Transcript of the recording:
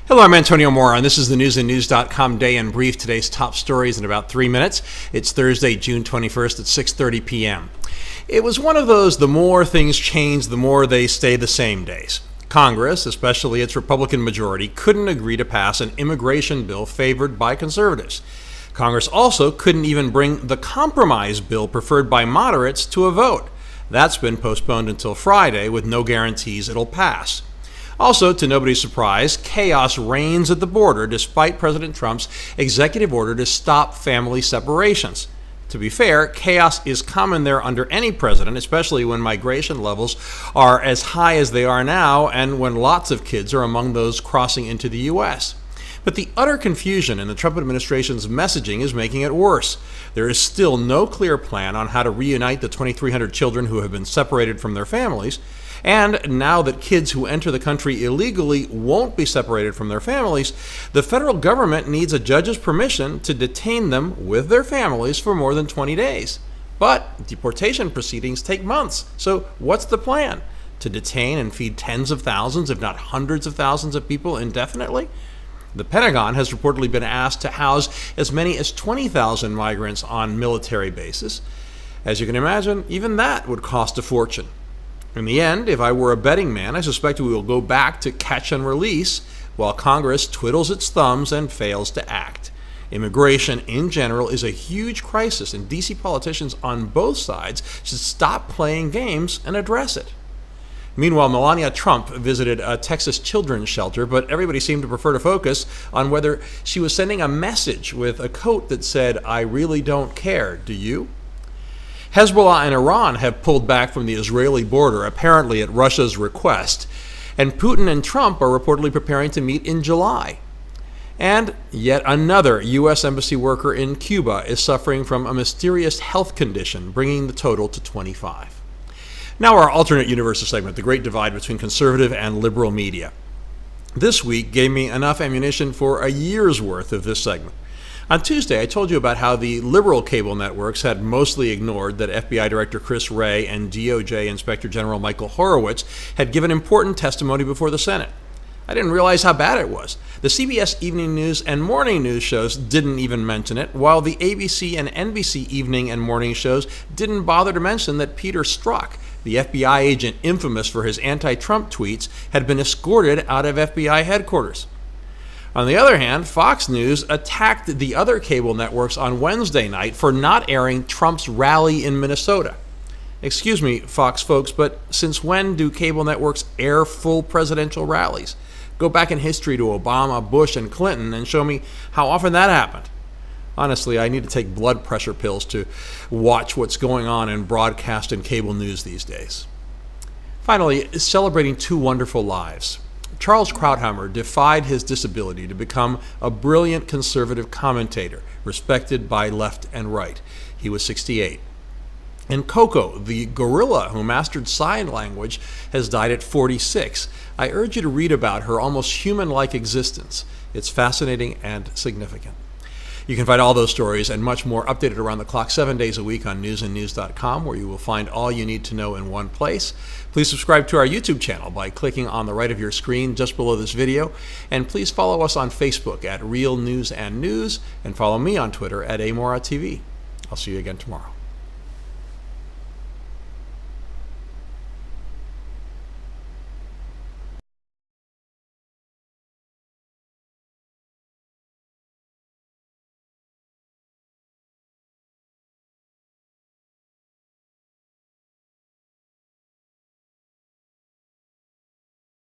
Hello, I'm Antonio Mora, and this is the newsandnews.com Day in Brief. Today's top stories in about 3 minutes. It's Thursday, June 21st at 6:30 p.m. It was one of those the more things change, the more they stay the same days. Congress, especially its Republican majority, couldn't agree to pass an immigration bill favored by conservatives. Congress also couldn't even bring the compromise bill preferred by moderates to a vote. That's been postponed until Friday with no guarantees it'll pass. Also, to nobody's surprise, chaos reigns at the border despite President Trump's executive order to stop family separations. To be fair, chaos is common there under any president, especially when migration levels are as high as they are now and when lots of kids are among those crossing into the U.S. But the utter confusion in the Trump administration's messaging is making it worse. There is still no clear plan on how to reunite the 2,300 children who have been separated from their families. And now that kids who enter the country illegally won't be separated from their families, the federal government needs a judge's permission to detain them with their families for more than 20 days. But deportation proceedings take months. So what's the plan? To detain and feed tens of thousands, if not hundreds of thousands of people indefinitely? The Pentagon has reportedly been asked to house as many as 20,000 migrants on military bases. As you can imagine, even that would cost a fortune. In the end, if I were a betting man, I suspect we will go back to catch and release while Congress twiddles its thumbs and fails to act. Immigration in general is a huge crisis, and D.C. politicians on both sides should stop playing games and address it. Meanwhile, Melania Trump visited a Texas children's shelter, but everybody seemed to prefer to focus on whether she was sending a message with a coat that said, "I really don't care, do you?" Hezbollah and Iran have pulled back from the Israeli border, apparently at Russia's request, and Putin and Trump are reportedly preparing to meet in July. And yet another U.S. embassy worker in Cuba is suffering from a mysterious health condition, bringing the total to 25. Now our alternate universes segment, the great divide between conservative and liberal media. This week gave me enough ammunition for a year's worth of this segment. On Tuesday, I told you about how the liberal cable networks had mostly ignored that FBI Director Chris Wray and DOJ Inspector General Michael Horowitz had given important testimony before the Senate. I didn't realize how bad it was. The CBS Evening News and Morning News shows didn't even mention it, while the ABC and NBC evening and morning shows didn't bother to mention that Peter Strzok, the FBI agent infamous for his anti-Trump tweets, had been escorted out of FBI headquarters. On the other hand, Fox News attacked the other cable networks on Wednesday night for not airing Trump's rally in Minnesota. Excuse me, Fox folks, but since when do cable networks air full presidential rallies? Go back in history to Obama, Bush, and Clinton and show me how often that happened. Honestly, I need to take blood pressure pills to watch what's going on in broadcast and cable news these days. Finally, celebrating two wonderful lives. Charles Krauthammer defied his disability to become a brilliant conservative commentator, respected by left and right. He was 68. And Coco, the gorilla who mastered sign language, has died at 46. I urge you to read about her almost human-like existence. It's fascinating and significant. You can find all those stories and much more updated around the clock 7 days a week on newsandnews.com, where you will find all you need to know in one place. Please subscribe to our YouTube channel by clicking on the right of your screen just below this video. And please follow us on Facebook at Real News and News, and follow me on Twitter at AMoraTV. I'll see you again tomorrow.